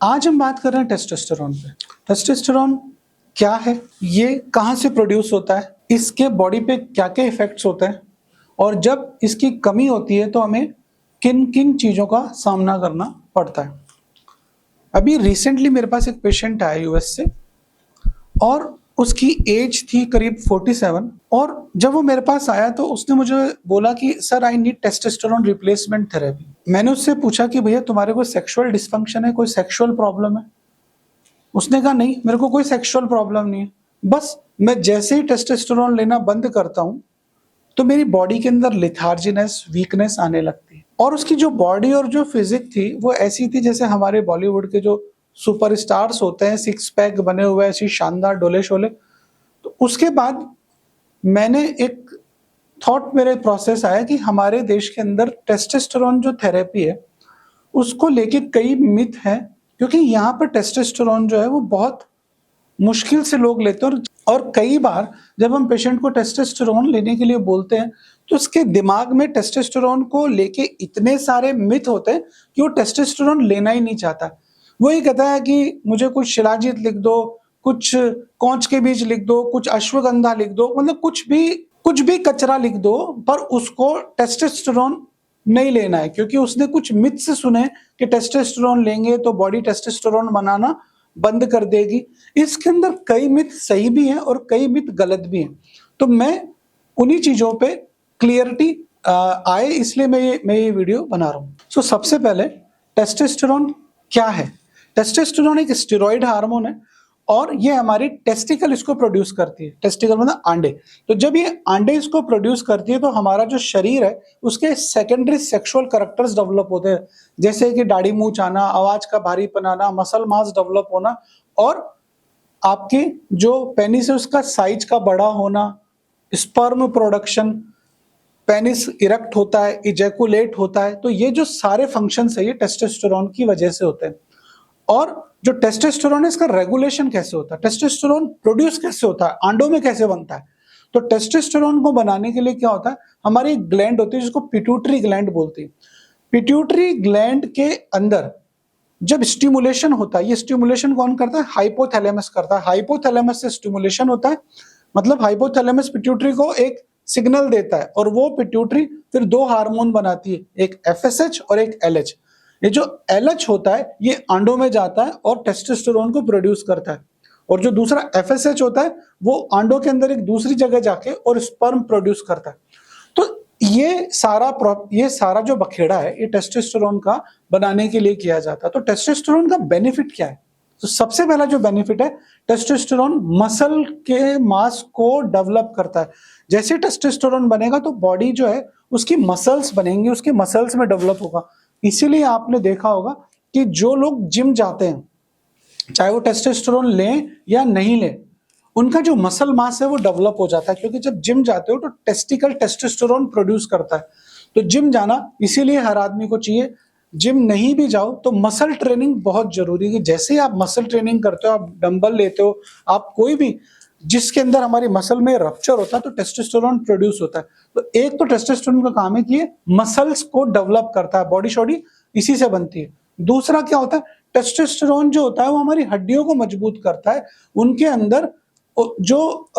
आज हम बात कर रहे हैं टेस्टोस्टेरोन पे। टेस्टोस्टेरोन क्या है, ये कहाँ से प्रोड्यूस होता है, इसके बॉडी पे क्या क्या इफेक्ट्स होते हैं और जब इसकी कमी होती है तो हमें किन किन चीज़ों का सामना करना पड़ता है। अभी रिसेंटली मेरे पास एक पेशेंट आया यूएस से और उसकी एज थी करीब 47 और जब वो मेरे पास आया तो उसने मुझे बोला कि sir I need testosterone replacement therapy. मैंने उससे पूछा कि भैया तुम्हारे कोई सेक्सुअल डिस्फंक्शन है, कोई सेक्सुअल प्रॉब्लम है? उसने कहा नहीं, मेरे को कोई सेक्सुअल प्रॉब्लम नहीं है, बस मैं जैसे ही टेस्टोस्टेरोन लेना बंद करता हूँ तो मेरी बॉडी के अंदर लिथार्जीनेस, वीकनेस आने लगती है। और उसकी जो बॉडी और जो फिजिक थी वो ऐसी थी जैसे हमारे बॉलीवुड के जो सुपरस्टार्स होते हैं, सिक्स पैक बने हुए, ऐसी शानदार डोले शोले। तो उसके बाद मैंने एक थॉट मेरे प्रोसेस आया कि हमारे देश के अंदर टेस्टोस्टेरोन जो थेरेपी है उसको लेके कई मिथ हैं, क्योंकि यहाँ पर टेस्टोस्टेरोन जो है वो बहुत मुश्किल से लोग लेते हैं और कई बार जब हम पेशेंट को टेस्टोस्टेरोन लेने के लिए बोलते हैं तो उसके दिमाग में टेस्टोस्टेरोन को लेके इतने सारे मिथ होते हैं कि वो टेस्टोस्टेरोन लेना ही नहीं चाहता। वो ये कहता है कि मुझे कुछ शिलाजीत लिख दो, कुछ कौच के बीज लिख दो, कुछ अश्वगंधा लिख दो, मतलब कुछ भी कचरा लिख दो, पर उसको टेस्टोस्टेरोन नहीं लेना है, क्योंकि उसने कुछ मिथ से सुने कि टेस्टोस्टेरोन लेंगे तो बॉडी टेस्टोस्टेरोन बनाना बंद कर देगी। इसके अंदर कई मिथ सही भी हैं और कई मिथ गलत भी हैं। तो मैं उन्हीं चीजों पे क्लियरिटी आए इसलिए मैं ये वीडियो बना रहा हूँ। सो सबसे पहले टेस्टोस्टेरोन क्या है? टेस्टोस्टेरोन एक स्टेरॉइड हार्मोन है और ये हमारी टेस्टिकल इसको प्रोड्यूस करती है। टेस्टिकल मतलब अंडे। तो जब ये अंडे इसको प्रोड्यूस करती है तो हमारा जो शरीर है उसके सेकेंडरी सेक्सुअल कैरेक्टर्स डेवलप होते हैं, जैसे कि दाढ़ी मूंछ आना, आवाज का भारीपन आना, मसल मास डेवलप होना और आपके जो पेनिस है उसका साइज का बड़ा होना, स्पर्म प्रोडक्शन, पेनिस इरेक्ट होता है, इजैकुलेट होता है। तो ये जो सारे फंक्शंस है ये टेस्टोस्टेरोन की वजह से होते हैं। और जो टेस्टोस्टेरोन है इसका रेगुलेशन कैसे होता है, टेस्टोस्टेरोन प्रोड्यूस कैसे होता है, अंडों में कैसे बनता है? तो टेस्टोस्टेरोन को बनाने के लिए क्या होता है, हमारी एक ग्लैंड होती है जिसको पिट्यूटरी ग्लैंड बोलती है। पिट्यूटरी ग्लैंड के अंदर जब स्टिमुलेशन होता है, ये स्टिमुलेशन कौन करता है? हाइपोथैलेमस करता है। हाइपोथैलेमस से स्टिमुलेशन होता है, मतलब हाइपोथैलेमस पिट्यूटरी को एक सिग्नल देता है और वो पिट्यूटरी फिर दो हार्मोन बनाती है, एक एफएसएच और एक एलएच। ये जो एलएच होता है ये अंडों में जाता है और टेस्टोस्टेरोन को प्रोड्यूस करता है, और जो दूसरा एफएसएच होता है वो अंडों के अंदर एक दूसरी जगह जाके और स्पर्म प्रोड्यूस करता है। तो ये सारा जो बखेड़ा है ये टेस्टोस्टेरोन का बनाने के लिए किया जाता है। तो टेस्टोस्टेरोन का बेनिफिट क्या है? तो सबसे पहला जो बेनिफिट है, टेस्टोस्टेरोन मसल के मास को डेवलप करता है। जैसे टेस्टोस्टेरोन बनेगा तो बॉडी जो है उसकी मसल्स बनेंगी, उसके मसल्स में डेवलप होगा। इसीलिए आपने देखा होगा कि जो लोग जिम जाते हैं, चाहे वो टेस्टोस्टेरोन लें या नहीं लें, उनका जो मसल मास है वो डेवलप हो जाता है, क्योंकि जब जिम जाते हो तो टेस्टिकल टेस्टोस्टेरोन प्रोड्यूस करता है। तो जिम जाना इसीलिए हर आदमी को चाहिए। जिम नहीं भी जाओ तो मसल ट्रेनिंग बहुत जरूरी है। जैसे ही आप मसल ट्रेनिंग करते हो, आप डंबल लेते हो, आप कोई भी जिसके अंदर हमारी मसल में रप्चर होता है तो टेस्टोस्टेरोन प्रोड्यूस होता है। तो एक तो टेस्टोस्टेरोन का काम है कि ये मसल्स को डेवलप करता है, बॉडी शॉडी इसी से बनती है। दूसरा क्या होता है, टेस्टोस्टेरोन जो होता है वो हमारी हड्डियों को मजबूत करता है, उनके अंदर जो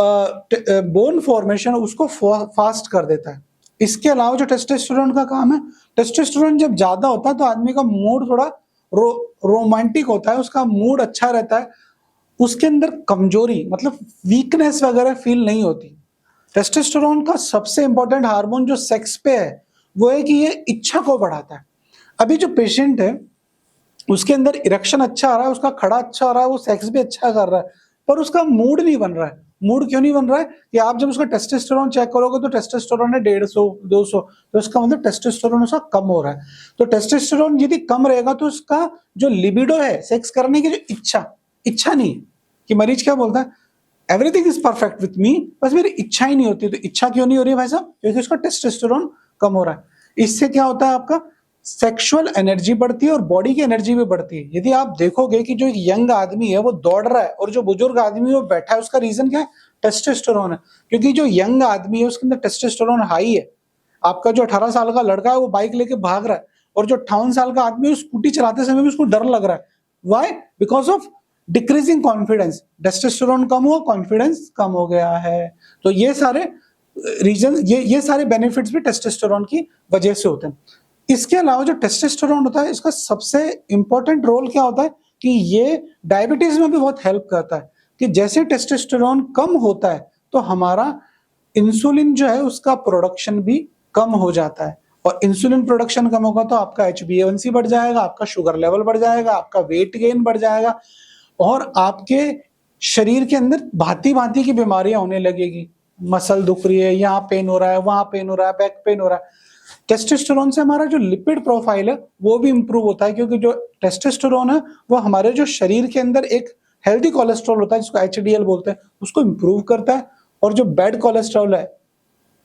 बोन फॉर्मेशन है उसको फास्ट कर देता है। इसके अलावा जो टेस्टोस्टेरोन का काम है, टेस्टोस्टेरोन जब ज्यादा होता है तो आदमी का मूड थोड़ा रोमांटिक होता है, उसका मूड अच्छा रहता है, उसके अंदर कमजोरी मतलब वीकनेस वगैरह फील नहीं होती। टेस्टोस्टेरोन का सबसे इंपॉर्टेंट हार्मोन जो सेक्स पे है वो है कि ये इच्छा को बढ़ाता है। अभी जो पेशेंट है उसके अंदर इरेक्शन अच्छा आ रहा है, उसका खड़ा अच्छा आ रहा है, वो सेक्स भी अच्छा कर रहा है, पर उसका मूड नहीं बन रहा है। मूड क्यों नहीं बन रहा है कि आप जब उसका टेस्टोस्टेरोन चेक करोगे तो टेस्टोस्टेरोन है 150 200, तो इसका मतलब टेस्टोस्टेरोन उसका कम हो रहा है। तो टेस्टोस्टेरोन यदि कम रहेगा तो उसका जो लिबिडो है, सेक्स करने की जो इच्छा नहीं है, कि मरीज क्या बोलता है, everything is perfect with me, बस मेरी इच्छा ही नहीं होती। तो इच्छा क्यों नहीं हो रही है भाई साहब? क्योंकि उसका टेस्टोस्टेरोन कम हो रहा है। इससे क्या होता है, आपका सेक्सुअल एनर्जी बढ़ती है और बॉडी की एनर्जी भी बढ़ती है। यदि आप देखोगे कि जो एक यंग आदमी है वो दौड़ रहा है और जो बुजुर्ग आदमी है वो बैठा है, उसका रीजन क्या है? टेस्टोस्टेरोन है। क्योंकि जो यंग आदमी है उसके अंदर टेस्टोस्टेरोन हाई है। आपका जो 18 साल का लड़का है वो बाइक लेके भाग रहा है और जो 58 साल का आदमी है स्कूटी चलाते समय भी उसको डर लग रहा है, why? Because of decreasing confidence, testosterone कम हुआ, कॉन्फिडेंस कम हो गया है। तो ये सारे रीजन, ये सारे बेनिफिट्स भी टेस्टोस्टेरोन की वजह से होते हैं। इसके अलावा जो टेस्टोस्टेरोन होता है, इसका सबसे इंपॉर्टेंट रोल क्या होता है कि ये डायबिटीज में भी बहुत हेल्प करता है। कि जैसे टेस्टोस्टेरोन कम होता है तो हमारा इंसुलिन जो है उसका प्रोडक्शन भी कम हो जाता है, और इंसुलिन प्रोडक्शन कम होगा तो आपका HbA1c बढ़ जाएगा, आपका शुगर लेवल बढ़ जाएगा, आपका वेट गेन बढ़ जाएगा, और आपके शरीर के अंदर भांति भांति की बीमारियां होने लगेगी। मसल दुख रही है, यहाँ पेन हो रहा है, वहां पेन हो रहा है, बैक पेन हो रहा है। टेस्टोस्टेरोन से हमारा जो लिपिड प्रोफाइल है वो भी इंप्रूव होता है, क्योंकि जो टेस्टोस्टेरोन है वो हमारे जो शरीर के अंदर एक हेल्दी कोलेस्ट्रॉल होता है जिसको HDL बोलते हैं, उसको इंप्रूव करता है, और जो बैड कोलेस्ट्रॉल है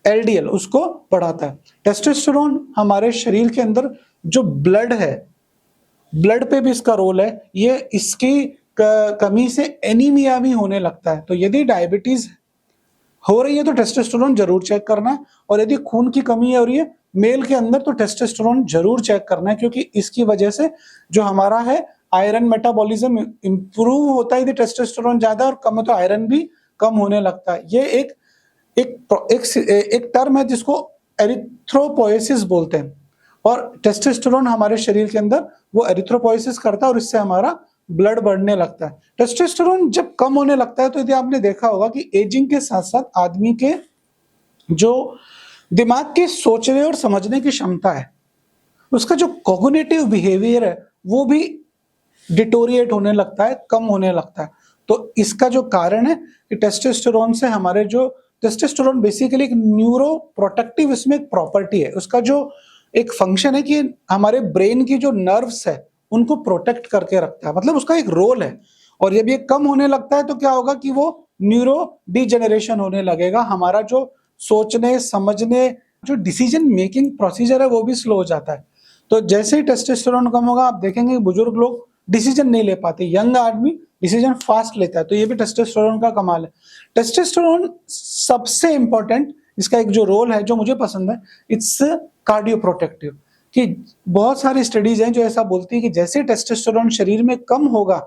LDL उसको बढ़ाता है। टेस्टोस्टेरोन हमारे शरीर के अंदर जो ब्लड है, ब्लड पे भी इसका रोल है। ये इसकी कमी से एनीमिया भी होने लगता है। तो यदि डायबिटीज हो रही है तो टेस्टोस्टेरोन जरूर चेक करना है, और यदि खून की कमी हो रही है मेल के अंदर तो टेस्टोस्टेरोन जरूर चेक करना है, क्योंकि इसकी वजह से जो हमारा है आयरन मेटाबॉलिज्म इंप्रूव होता है। यदि टेस्टोस्टेरोन ज्यादा और कम है तो आयरन भी कम होने लगता है। ये एक टर्म है जिसको एरिथ्रोपोएसिस बोलते हैं, और टेस्टोस्टेरोन हमारे शरीर के अंदर वो एरिथ्रोपोएसिस करता है और इससे हमारा ब्लड बढ़ने लगता है। टेस्टोस्टेरोन जब कम होने लगता है तो यदि आपने देखा होगा कि एजिंग के साथ साथ आदमी के जो दिमाग की सोचने और समझने की क्षमता है, उसका जो कॉग्निटिव बिहेवियर है वो भी डिटोरिएट होने लगता है, कम होने लगता है। तो इसका जो कारण है कि टेस्टोस्टेरोन से हमारे जो टेस्टोस्टेरोन बेसिकली एक न्यूरो प्रोटेक्टिव इसमें एक प्रॉपर्टी है, उसका जो एक फंक्शन है कि हमारे ब्रेन की जो नर्व्स है उनको प्रोटेक्ट करके रखता है, मतलब उसका एक रोल है। और जब ये कम होने लगता है तो क्या होगा कि वो न्यूरो डिजेनरेशन होने लगेगा, हमारा जो सोचने समझने जो डिसीजन मेकिंग प्रोसीजर है वो भी स्लो हो जाता है। तो जैसे ही टेस्टोस्टेरोन कम होगा आप देखेंगे बुजुर्ग लोग डिसीजन नहीं ले पाते, यंग आदमी डिसीजन फास्ट लेता है। तो ये भी टेस्टोस्टेरोन का कमाल है। टेस्टोस्टेरोन सबसे इंपॉर्टेंट इसका एक जो रोल है जो मुझे पसंद है, इट्स कार्डियो प्रोटेक्टिव। कि बहुत सारी स्टडीज हैं जो ऐसा बोलती है कि जैसे टेस्टोस्टेरोन शरीर में कम होगा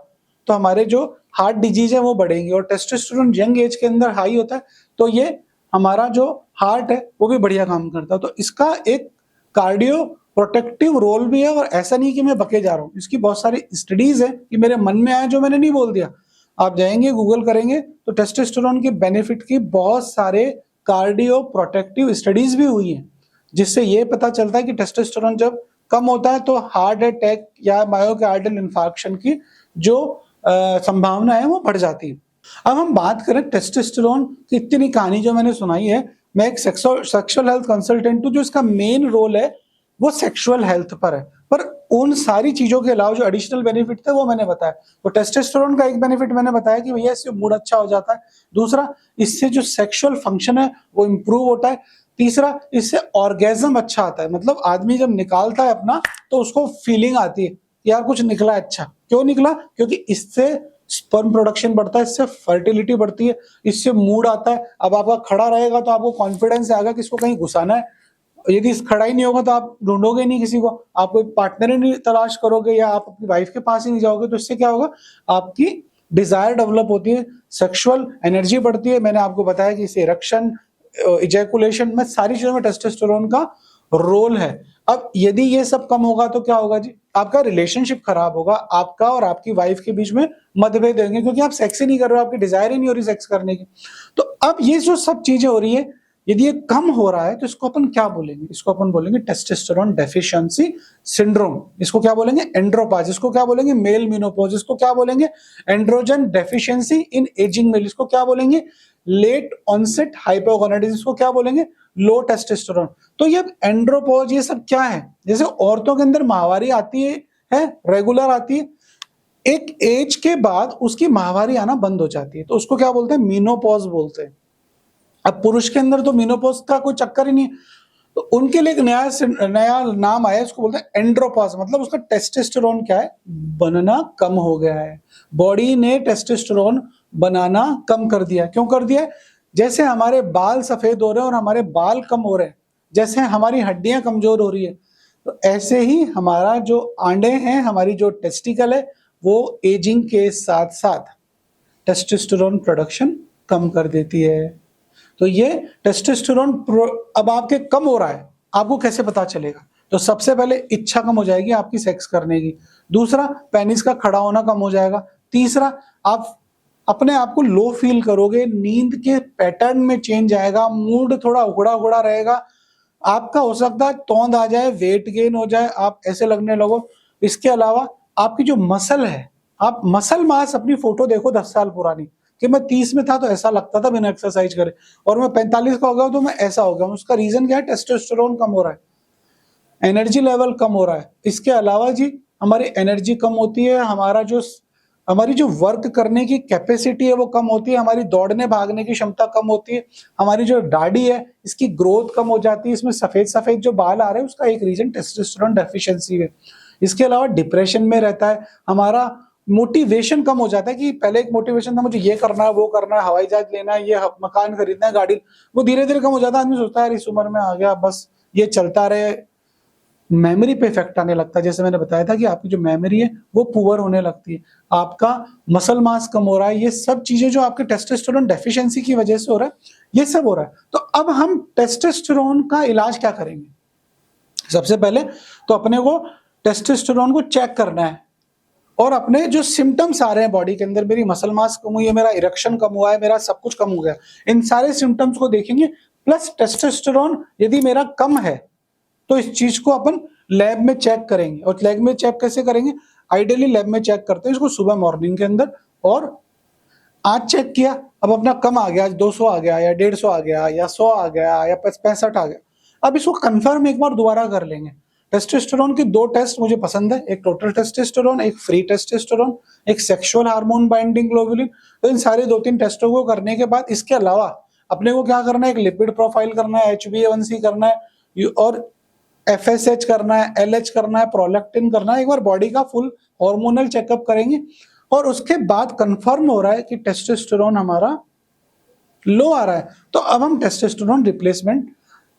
तो हमारे जो हार्ट डिजीज है वो बढ़ेंगे, और टेस्टोस्टेरोन यंग एज के अंदर हाई होता है तो ये हमारा जो हार्ट है वो भी बढ़िया काम करता है। तो इसका एक कार्डियो प्रोटेक्टिव रोल भी है, और ऐसा नहीं कि मैं बके जा रहा हूँ, इसकी बहुत सारी स्टडीज है कि मेरे मन में आया जो मैंने नहीं बोल दिया। आप जाएंगे गूगल करेंगे तो टेस्टोस्टेरोन के बेनिफिट की बहुत सारे कार्डियो प्रोटेक्टिव स्टडीज भी हुई हैं, जिससे ये पता चलता है कि टेस्टोस्टेरोन जब कम होता है तो हार्ट अटैक या मायोकार्डियल इंफार्क्शन की जो संभावना है वो बढ़ जाती है। अब हम बात करें टेस्टोस्टेरोन की इतनी कहानी जो मैंने सुनाई है, मैं एक सेक्सुअल हेल्थ कंसल्टेंट हूँ, जो इसका मेन रोल है वो सेक्सुअल हेल्थ पर है, पर उन सारी चीजों के अलावा जो एडिशनल बेनिफिट थे वो मैंने बताया। तो टेस्टोस्टेरोन का एक बेनिफिट मैंने बताया कि भैया इससे मूड अच्छा हो जाता है, दूसरा इससे जो सेक्सुअल फंक्शन है वो इंप्रूव होता है, तीसरा इससे ऑर्गेज्म अच्छा आता है, मतलब आदमी जब निकालता है अपना तो उसको फीलिंग आती है यार कुछ निकला अच्छा। क्यों निकला? क्योंकि इससे स्पर्म प्रोडक्शन बढ़ता है, इससे फर्टिलिटी बढ़ती है, इससे मूड आता है। अब आपका खड़ा रहेगा तो आपको कॉन्फिडेंस आएगा कि इसको कहीं घुसाना है, यदि खड़ा ही नहीं होगा तो आप ढूंढोगे नहीं किसी को, आप कोई पार्टनर ही नहीं तलाश करोगे, या आप अपनी वाइफ के पास ही नहीं जाओगे। तो इससे क्या होगा, आपकी डिजायर डेवलप होती है, सेक्सुअल एनर्जी बढ़ती है। मैंने आपको बताया कि इसे इरेक्शन, इजैकुलेशन में सारी चीजों में टेस्टोस्टेरोन का रोल है। अब यदि ये सब कम होगा तो क्या होगा जी, आपका रिलेशनशिप खराब होगा, आपका और आपकी वाइफ के बीच में मतभेद होंगे, क्योंकि आप सेक्स ही नहीं कर रहे हो, आपकी डिजायर ही नहीं हो रही सेक्स करने की। तो अब ये जो सब चीजें हो रही है, यदि ये कम हो रहा है तो इसको अपन क्या बोलेंगे? इसको अपन बोलेंगे टेस्टोस्टेरोन डेफिशिएंसी सिंड्रोम। इसको क्या बोलेंगे? एंड्रोपाज। इसको क्या बोलेंगे? Male menopause. इसको क्या बोलेंगे? Androgen deficiency in ageing male. इसको क्या बोलेंगे? Late onset hypogonadism. इसको क्या बोलेंगे? Low testosterone. तो ये एंड्रोपॉज ये सब क्या है? जैसे औरतों के अंदर माहवारी आती है रेगुलर आती है, एक एज के बाद उसकी माहवारी आना बंद हो जाती है, तो उसको क्या बोलते हैं? मीनोपॉज बोलते हैं। अब पुरुष के अंदर तो मीनोपॉज का कोई चक्कर ही नहीं, तो उनके लिए एक नया नाम आया, उसको बोलते हैं एंड्रोपॉज। मतलब उसका टेस्टोस्टेरोन क्या है? बनना कम हो गया है, बॉडी ने टेस्टोस्टेरोन बनाना कम कर दिया। क्यों कर दिया? जैसे हमारे बाल सफेद हो रहे हैं और हमारे बाल कम हो रहे हैं, जैसे हमारी हड्डियां कमजोर हो रही है, तो ऐसे ही हमारा जो आंडे हैं, हमारी जो टेस्टिकल है, वो एजिंग के साथ साथ टेस्टोस्टेरोन प्रोडक्शन कम कर देती है। तो ये टेस्टोस्टेरोन अब आपके कम हो रहा है, आपको कैसे पता चलेगा? तो सबसे पहले इच्छा कम हो जाएगी आपकी सेक्स करने की, दूसरा पेनिस का खड़ा होना कम हो जाएगा, तीसरा आप अपने आप को लो फील करोगे, नींद के पैटर्न में चेंज आएगा, मूड थोड़ा उगड़ा उगड़ा रहेगा, आपका हो सकता है तौंद आ जाए, वेट गेन हो जाए, आप ऐसे लगने लगो। इसके अलावा आपकी जो मसल है, आप मसल मास अपनी फोटो देखो 10 साल पुरानी, कि मैं 30 में था तो ऐसा लगता था बिना एक्सरसाइज करे, और मैं 45 का हो गया तो मैं ऐसा हो गया। उसका रीजन क्या है? टेस्टोस्टेरोन कम हो रहा है, एनर्जी लेवल कम हो रहा है। इसके अलावा जी हमारी एनर्जी कम होती है, हमारी जो वर्क करने की कैपेसिटी है वो कम होती है, हमारी दौड़ने भागने की क्षमता कम होती है, हमारी जो दाढ़ी है इसकी ग्रोथ कम हो जाती है, इसमें सफेद सफेद जो बाल आ रहे हैं उसका एक रीजन टेस्टोस्टेरोन डेफिशिएंसी है। इसके अलावा डिप्रेशन में रहता है, हमारा मोटिवेशन कम हो जाता है कि पहले एक मोटिवेशन था मुझे ये करना है, वो करना है, हवाई जहाज लेना है, ये मकान खरीदना है, गाड़ी, वो धीरे धीरे कम हो जाता है। आदमी सोचता है इस उम्र में आ गया, बस ये चलता रहे। मेमोरी पे इफेक्ट आने लगता है, जैसे मैंने बताया था कि आपकी जो मेमोरी है वो पुअर होने लगती है, आपका मसल मास कम हो रहा है। ये सब चीजें जो आपके टेस्टोस्टेरोन डेफिशिएंसी की वजह से हो रहा है, ये सब हो रहा है। तो अब हम टेस्टोस्टेरोन का इलाज क्या करेंगे? सबसे पहले तो अपने को टेस्टोस्टेरोन को चेक करना है, और अपने जो सिम्टम्स आ रहे हैं बॉडी के अंदर, मेरी मसल मास कम हुई है, मेरा इरेक्शन कम हुआ है, मेरा सब कुछ कम हो गया, इन सारे सिम्टम्स को देखेंगे। प्लस टेस्टोस्टेरोन यदि मेरा कम है तो इस चीज को अपन लैब में चेक करेंगे। और लैब में चेक कैसे करेंगे? आइडियली लैब में चेक करते हैं इसको सुबह मॉर्निंग के अंदर, और आज चेक किया, अब अपना कम आ गया, आज 200 आ गया, या 150 आ गया, या 100 आ गया, या 65 आ गया, अब इसको कंफर्म एक बार दोबारा कर लेंगे। टेस्टोस्टेरोन के 2 टेस्ट मुझे पसंद है, एक टोटल टेस्टोस्टेरोन, एक फ्री टेस्टोस्टेरोन, एक सेक्सुअल हार्मोन बाइंडिंग ग्लोबुलिन। तो इन सारे 2-3 टेस्टों को करने के बाद इसके अलावा अपने को क्या करना है? एक लिपिड प्रोफाइल करना है, HbA1c करना है, और FSH करना है, LH करना है, प्रोलैक्टिन करना है। एक बार बॉडी का फुल हार्मोनल चेकअप करेंगे, और उसके बाद कंफर्म हो रहा है कि टेस्टोस्टेरोन हमारा लो आ रहा है, तो अब हम टेस्टोस्टेरोन रिप्लेसमेंट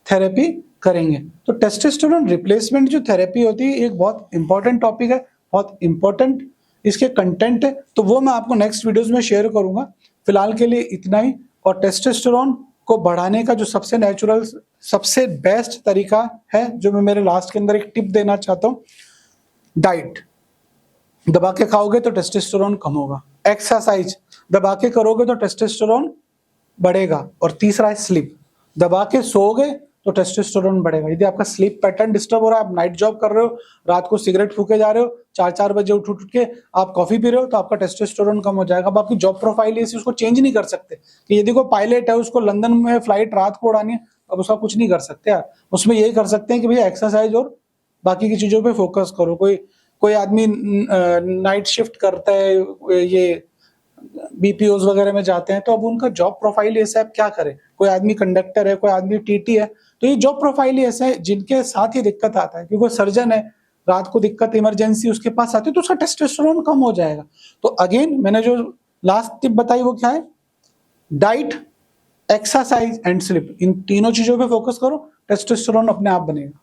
थेरेपी करेंगे। तो टेस्टोस्टेरोन रिप्लेसमेंट जो थेरेपी होती है एक बहुत इंपॉर्टेंट टॉपिक है, बहुत इंपॉर्टेंट इसके कंटेंट है, तो वो मैं आपको नेक्स्ट वीडियोस में शेयर करूंगा। फिलहाल के लिए इतना ही। और टेस्टोस्टेरोन को बढ़ाने का जो सबसे नेचुरल, सबसे बेस्ट तरीका है, जो मैं मेरे लास्ट के अंदर एक टिप देना चाहता हूँ, डाइट। दबा के खाओगे तो टेस्टोस्टेरोन कम होगा, एक्सरसाइज दबा के करोगे तो टेस्टोस्टेरोन बढ़ेगा, और तीसरा है स्लीप। दबा के सोओगे तो टेस्टोस्टेरोन बढ़ेगा। यदि आपका स्लीप पैटर्न डिस्टर्ब हो रहा है, आप नाइट जॉब कर रहे हो, रात को सिगरेट फूके जा रहे हो, 4-4 बजे उठ उठ के आप कॉफी पी रहे हो, तो आपका टेस्टोस्टेरोन कम हो जाएगा। अब आपकी जॉब प्रोफाइल है, उसको चेंज नहीं कर सकते कि यदि कोई पायलट है उसको लंदन में फ्लाइट रात को उड़ानी है, अब उसका कुछ नहीं कर सकते यार। उसमें यही कर सकते हैं कि भैया एक्सरसाइज और बाकी की चीजों पे फोकस करो। कोई आदमी नाइट शिफ्ट करता है, ये BPOs वगैरह में जाते हैं, तो अब उनका जॉब प्रोफाइल ऐसा है, क्या करे? कोई आदमी कंडक्टर है, कोई आदमी TT है, तो ये जॉब प्रोफाइल ही ऐसा है जिनके साथ ही दिक्कत आता है। क्योंकि सर्जन है, रात को दिक्कत इमरजेंसी उसके पास आती है, तो उसका टेस्टोस्टेरोन कम हो जाएगा। तो अगेन मैंने जो लास्ट टिप बताई वो क्या है? डाइट, एक्सरसाइज एंड स्लीप, इन तीनों चीजों पे फोकस करो, टेस्टोस्टेरोन अपने आप बनेगा।